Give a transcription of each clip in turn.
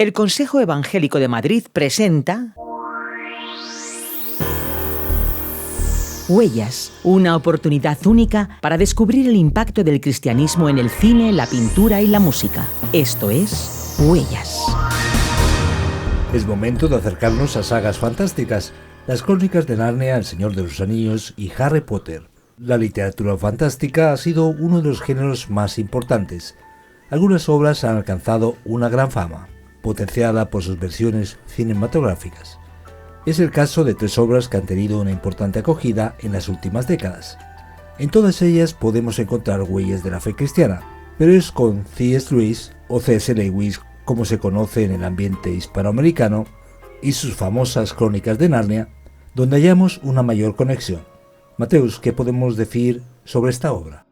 El Consejo Evangélico de Madrid presenta Huellas, una oportunidad única para descubrir el impacto del cristianismo en el cine, la pintura y la música. Esto es Huellas. Es momento de acercarnos a sagas fantásticas, las Crónicas de Narnia, El Señor de los Anillos y Harry Potter. La literatura fantástica ha sido uno de los géneros más importantes. Algunas obras han alcanzado una gran fama, potenciada por sus versiones cinematográficas. Es el caso de 3 obras que han tenido una importante acogida en las últimas décadas. En todas ellas podemos encontrar huellas de la fe cristiana, pero es con C.S. Lewis, o C.S. Lewis como se conoce en el ambiente hispanoamericano, y sus famosas Crónicas de Narnia, donde hallamos una mayor conexión. Mateus, ¿qué podemos decir sobre esta obra?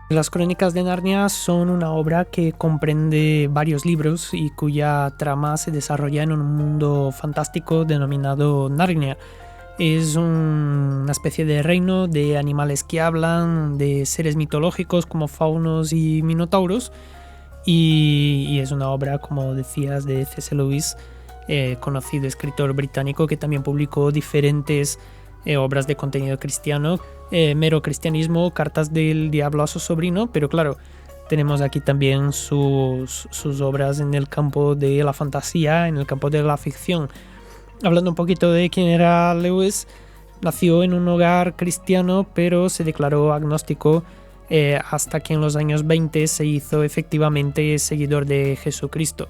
Las Crónicas de Narnia son una obra que comprende varios libros y cuya trama se desarrolla en un mundo fantástico denominado Narnia. Es una especie de reino de animales que hablan, de seres mitológicos como faunos y minotauros, y es una obra, como decías, de C.S. Lewis, conocido escritor británico que también publicó diferentes obras de contenido cristiano, Mero Cristianismo, Cartas del Diablo a su sobrino, pero claro, tenemos aquí también sus obras en el campo de la fantasía, en el campo de la ficción. Hablando un poquito de quién era Lewis, nació en un hogar cristiano, pero se declaró agnóstico hasta que en los años 20 se hizo efectivamente seguidor de Jesucristo.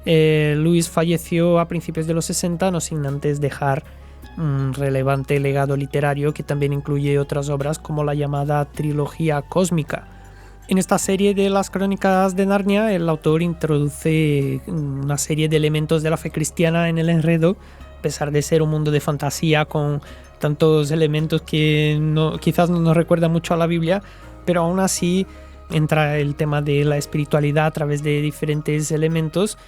Lewis falleció a principios de los 60, no sin antes dejar un relevante legado literario que también incluye otras obras como la llamada trilogía cósmica. En esta serie de las Crónicas de Narnia, el autor introduce una serie de elementos de la fe cristiana en el enredo, a pesar de ser un mundo de fantasía con tantos elementos que quizás no nos recuerda mucho a la Biblia, pero aún así entra el tema de la espiritualidad a través de diferentes elementos.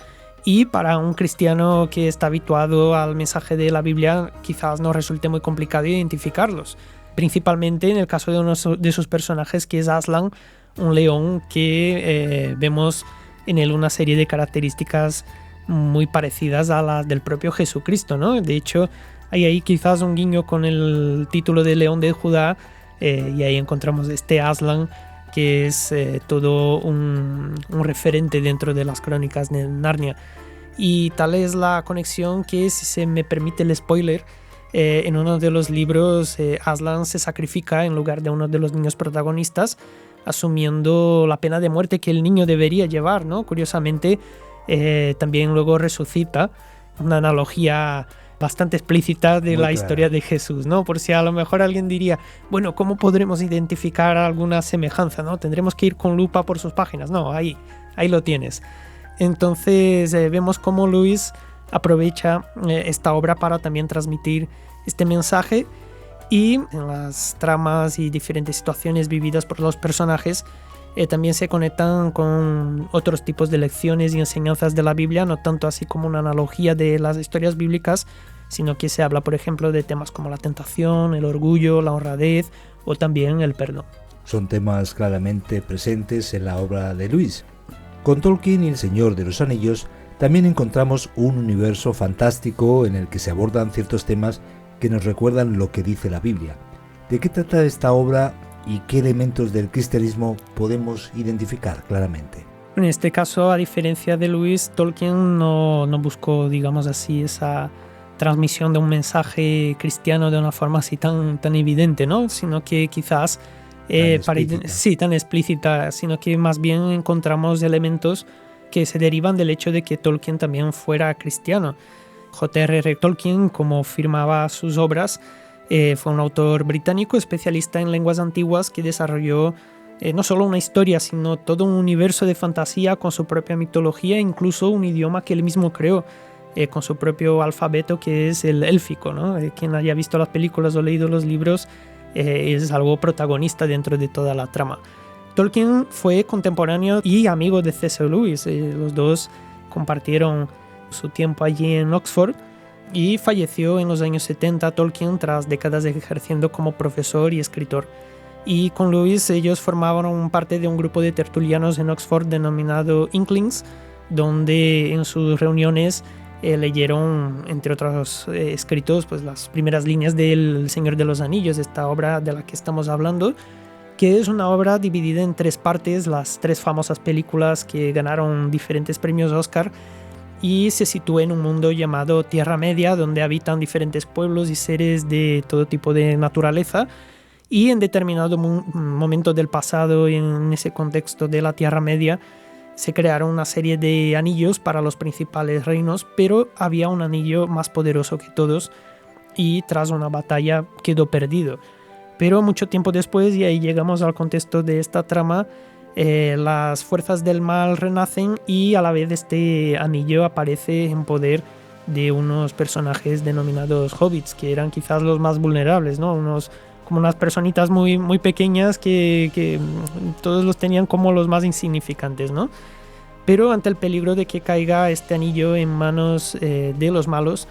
Y para un cristiano que está habituado al mensaje de la Biblia, quizás no resulte muy complicado identificarlos. Principalmente en el caso de uno de sus personajes, que es Aslan, un león que vemos en él una serie de características muy parecidas a las del propio Jesucristo, ¿no? De hecho, hay ahí quizás un guiño con el título de León de Judá, y ahí encontramos este Aslan, que es todo un referente dentro de las Crónicas de Narnia. Y tal es la conexión que, si se me permite el spoiler, en uno de los libros Aslan se sacrifica en lugar de uno de los niños protagonistas, asumiendo la pena de muerte que el niño debería llevar, ¿no? Curiosamente, también luego resucita, una analogía bastante explícita de la historia de Jesús, ¿no? Por si a lo mejor alguien diría, bueno, ¿cómo podremos identificar alguna semejanza, ¿no? ¿Tendremos que ir con lupa por sus páginas? No, ahí lo tienes. Entonces vemos cómo Lewis aprovecha esta obra para también transmitir este mensaje, y en las tramas y diferentes situaciones vividas por los personajes también se conectan con otros tipos de lecciones y enseñanzas de la Biblia, no tanto así como una analogía de las historias bíblicas, sino que se habla, por ejemplo, de temas como la tentación, el orgullo, la honradez o también el perdón. Son temas claramente presentes en la obra de Lewis. Con Tolkien y El Señor de los Anillos también encontramos un universo fantástico en el que se abordan ciertos temas que nos recuerdan lo que dice la Biblia. ¿De qué trata esta obra y qué elementos del cristianismo podemos identificar claramente? En este caso, a diferencia de Lewis, Tolkien no buscó, digamos así, esa transmisión de un mensaje cristiano de una forma así tan evidente, ¿no? Sino que quizás tan explícita, sino que más bien encontramos elementos que se derivan del hecho de que Tolkien también fuera cristiano. J.R.R. Tolkien, como firmaba sus obras, fue un autor británico especialista en lenguas antiguas que desarrolló no solo una historia, sino todo un universo de fantasía con su propia mitología, incluso un idioma que él mismo creó, con su propio alfabeto, que es el élfico, ¿no? Quien haya visto las películas o leído los libros es algo protagonista dentro de toda la trama. Tolkien fue contemporáneo y amigo de C.S. Lewis. Los dos compartieron su tiempo allí en Oxford, y falleció en los años 70 Tolkien tras décadas ejerciendo como profesor y escritor. Y con Lewis ellos formaban parte de un grupo de tertulianos en Oxford denominado Inklings, donde en sus reuniones leyeron, entre otros escritos, pues las primeras líneas del Señor de los Anillos, esta obra de la que estamos hablando, que es una obra dividida en 3 partes, las 3 famosas películas que ganaron diferentes premios Oscar, y se sitúa en un mundo llamado Tierra Media, donde habitan diferentes pueblos y seres de todo tipo de naturaleza, y en determinado momento del pasado, en ese contexto de la Tierra Media, se crearon una serie de anillos para los principales reinos, pero había un anillo más poderoso que todos y tras una batalla quedó perdido. Pero mucho tiempo después, y ahí llegamos al contexto de esta trama, las fuerzas del mal renacen y a la vez este anillo aparece en poder de unos personajes denominados hobbits, que eran quizás los más vulnerables, ¿no? Como unas personitas muy, muy pequeñas que todos los tenían como los más insignificantes, ¿no? Pero ante el peligro de que caiga este anillo en manos de los malos,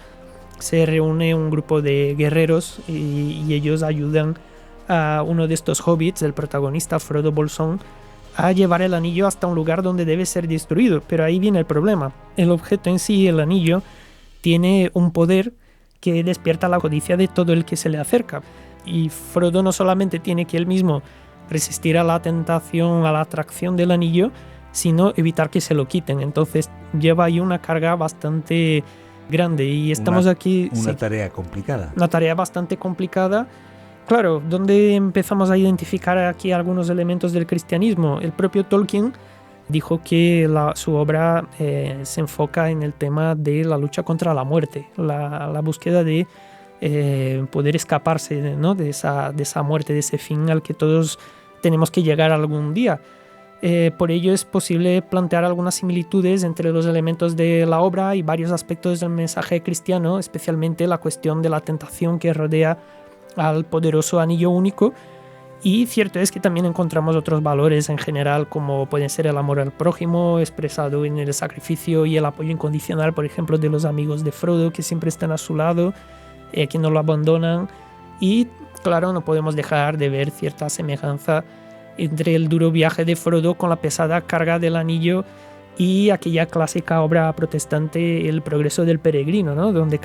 se reúne un grupo de guerreros y ellos ayudan a uno de estos hobbits, el protagonista Frodo Bolsón, a llevar el anillo hasta un lugar donde debe ser destruido. Pero ahí viene el problema. El objeto en sí, el anillo, tiene un poder que despierta la codicia de todo el que se le acerca. Y Frodo no solamente tiene que él mismo resistir a la tentación, a la atracción del anillo, sino evitar que se lo quiten. Entonces lleva ahí una carga bastante grande y estamos aquí... Una tarea complicada. Una tarea bastante complicada. Claro, ¿dónde empezamos a identificar aquí algunos elementos del cristianismo? El propio Tolkien dijo que su obra se enfoca en el tema de la lucha contra la muerte, la búsqueda de poder escaparse, ¿no? de esa muerte, de ese fin al que todos tenemos que llegar algún día. Por ello es posible plantear algunas similitudes entre los elementos de la obra y varios aspectos del mensaje cristiano, especialmente la cuestión de la tentación que rodea al poderoso anillo único. Y cierto es que también encontramos otros valores en general, como pueden ser el amor al prójimo expresado en el sacrificio y el apoyo incondicional, por ejemplo, de los amigos de Frodo, que siempre están a su lado, que no lo abandonan. Y claro, no podemos dejar de ver cierta semejanza entre el duro viaje de Frodo con la pesada carga del anillo y aquella clásica obra protestante El progreso del peregrino, ¿no? Donde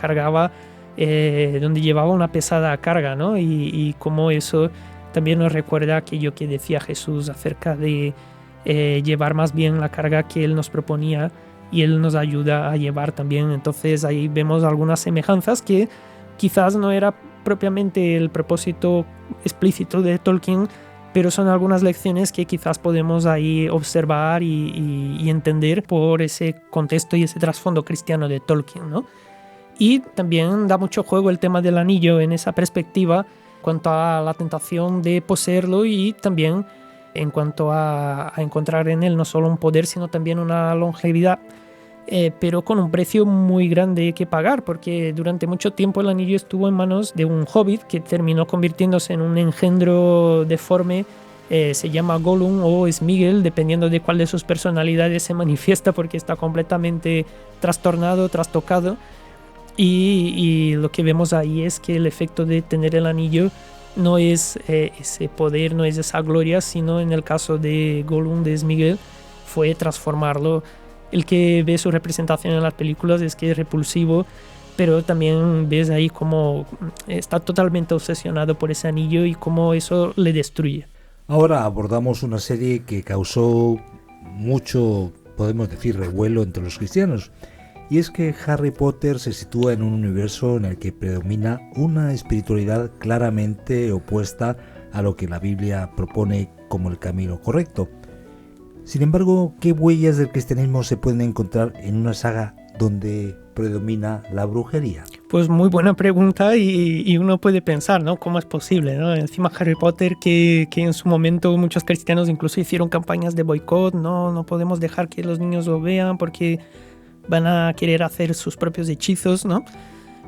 llevaba una pesada carga, ¿no? Y cómo eso también nos recuerda aquello que decía Jesús acerca de llevar más bien la carga que Él nos proponía y Él nos ayuda a llevar también. Entonces ahí vemos algunas semejanzas que quizás no era propiamente el propósito explícito de Tolkien, pero son algunas lecciones que quizás podemos ahí observar y entender por ese contexto y ese trasfondo cristiano de Tolkien, ¿no? Y también da mucho juego el tema del anillo en esa perspectiva, en cuanto a la tentación de poseerlo y también en cuanto a encontrar en él no solo un poder, sino también una longevidad, pero con un precio muy grande que pagar, porque durante mucho tiempo el anillo estuvo en manos de un hobbit que terminó convirtiéndose en un engendro deforme, se llama Gollum o Sméagol, dependiendo de cuál de sus personalidades se manifiesta, porque está completamente trastornado, trastocado. Y lo que vemos ahí es que el efecto de tener el anillo no es ese poder, no es esa gloria, sino en el caso de Gollum, de Sméagol, fue transformarlo. El que ve su representación en las películas es que es repulsivo, pero también ves ahí cómo está totalmente obsesionado por ese anillo y cómo eso le destruye. Ahora abordamos una serie que causó mucho, podemos decir, revuelo entre los cristianos. Y es que Harry Potter se sitúa en un universo en el que predomina una espiritualidad claramente opuesta a lo que la Biblia propone como el camino correcto. Sin embargo, ¿qué huellas del cristianismo se pueden encontrar en una saga donde predomina la brujería? Pues muy buena pregunta y uno puede pensar, ¿no? ¿Cómo es posible, ¿no? Encima Harry Potter, que en su momento muchos cristianos incluso hicieron campañas de boicot, no podemos dejar que los niños lo vean porque van a querer hacer sus propios hechizos, ¿no?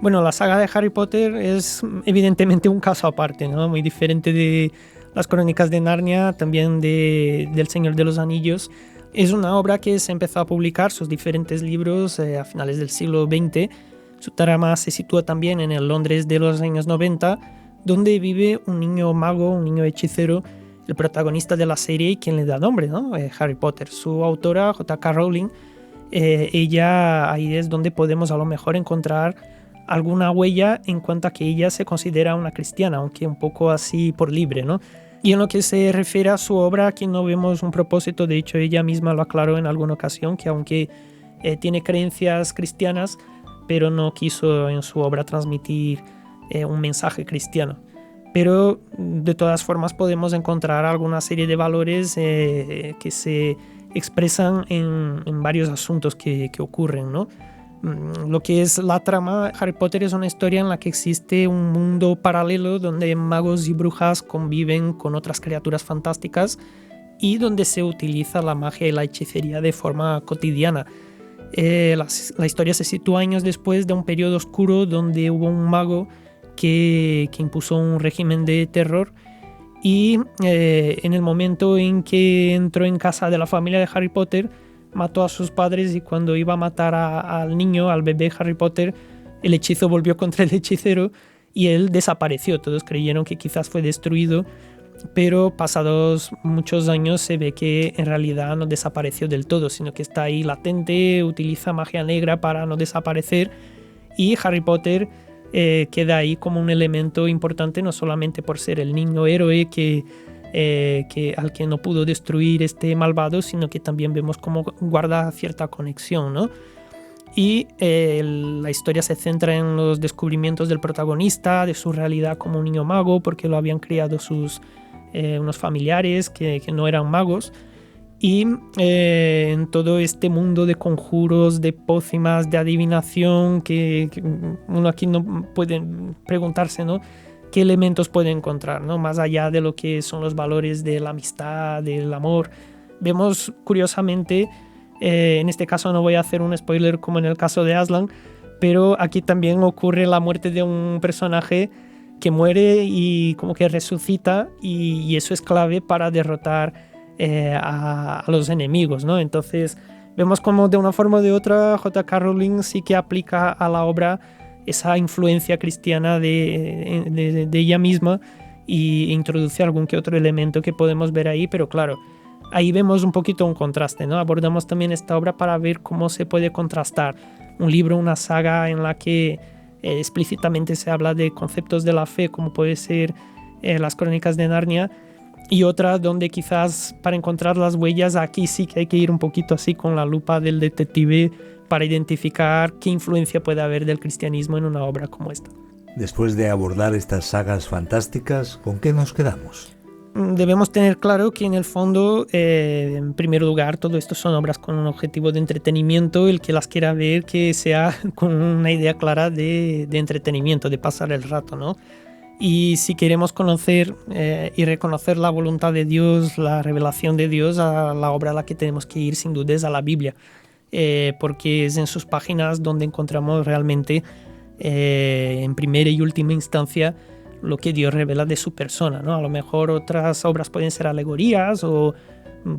Bueno, la saga de Harry Potter es evidentemente un caso aparte, ¿no? Muy diferente de las Crónicas de Narnia, también del Señor de los Anillos. Es una obra que se empezó a publicar sus diferentes libros a finales del siglo XX. Su trama se sitúa también en el Londres de los años 90, donde vive un niño mago, un niño hechicero, el protagonista de la serie y quien le da nombre, ¿no? Harry Potter. Su autora, J.K. Rowling, ella ahí es donde podemos a lo mejor encontrar alguna huella en cuanto a que ella se considera una cristiana, aunque un poco así por libre, ¿no? Y en lo que se refiere a su obra, aquí no vemos un propósito. De hecho, ella misma lo aclaró en alguna ocasión, que aunque tiene creencias cristianas, pero no quiso en su obra transmitir un mensaje cristiano. Pero de todas formas podemos encontrar alguna serie de valores que se expresan en varios asuntos que ocurren, ¿no? Lo que es la trama, Harry Potter es una historia en la que existe un mundo paralelo donde magos y brujas conviven con otras criaturas fantásticas y donde se utiliza la magia y la hechicería de forma cotidiana. La historia se sitúa años después de un periodo oscuro donde hubo un mago que impuso un régimen de terror y en el momento en que entró en casa de la familia de Harry Potter, mató a sus padres, y cuando iba a matar al niño, al bebé Harry Potter, el hechizo volvió contra el hechicero y él desapareció. Todos creyeron que quizás fue destruido, pero pasados muchos años se ve que en realidad no desapareció del todo, sino que está ahí latente, utiliza magia negra para no desaparecer, y Harry Potter queda ahí como un elemento importante, no solamente por ser el niño héroe al que no pudo destruir este malvado, sino que también vemos cómo guarda cierta conexión, ¿no? Y la historia se centra en los descubrimientos del protagonista, de su realidad como un niño mago, porque lo habían criado unos familiares que no eran magos, y en todo este mundo de conjuros, de pócimas, de adivinación, que uno aquí no puede preguntarse, ¿no?, qué elementos puede encontrar, ¿no?, más allá de lo que son los valores de la amistad, del amor. Vemos curiosamente, en este caso no voy a hacer un spoiler como en el caso de Aslan, pero aquí también ocurre la muerte de un personaje que muere y como que resucita, y eso es clave para derrotar a los enemigos, ¿no? Entonces vemos como de una forma o de otra J.K. Rowling sí que aplica a la obra esa influencia cristiana de ella misma, y introduce algún que otro elemento que podemos ver ahí, pero claro, ahí vemos un poquito un contraste, ¿no? Abordamos también esta obra para ver cómo se puede contrastar un libro, una saga en la que explícitamente se habla de conceptos de la fe, como puede ser las Crónicas de Narnia, y otra donde quizás para encontrar las huellas aquí sí que hay que ir un poquito así con la lupa del detective para identificar qué influencia puede haber del cristianismo en una obra como esta. Después de abordar estas sagas fantásticas, ¿con qué nos quedamos? Debemos tener claro que en el fondo, en primer lugar, todo esto son obras con un objetivo de entretenimiento. El que las quiera ver, que sea con una idea clara de entretenimiento, de pasar el rato, ¿no? Y si queremos conocer y reconocer la voluntad de Dios, la revelación de Dios, a la obra a la que tenemos que ir sin duda es a la Biblia. Porque es en sus páginas donde encontramos realmente, en primera y última instancia, lo que Dios revela de su persona, ¿no? A lo mejor otras obras pueden ser alegorías o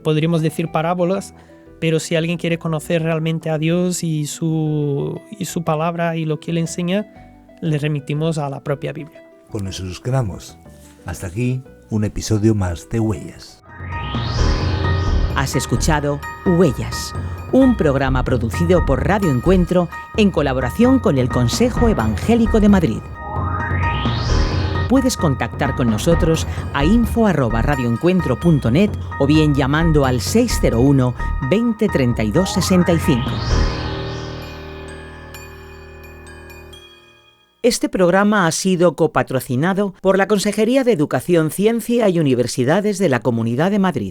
podríamos decir parábolas, pero si alguien quiere conocer realmente a Dios y su palabra y lo que Él enseña, le remitimos a la propia Biblia. Con eso nos quedamos. Hasta aquí un episodio más de Huellas. Has escuchado Huellas, un programa producido por Radio Encuentro en colaboración con el Consejo Evangélico de Madrid. Puedes contactar con nosotros a info@radioencuentro.net o bien llamando al 601 20 32 65. Este programa ha sido copatrocinado por la Consejería de Educación, Ciencia y Universidades de la Comunidad de Madrid.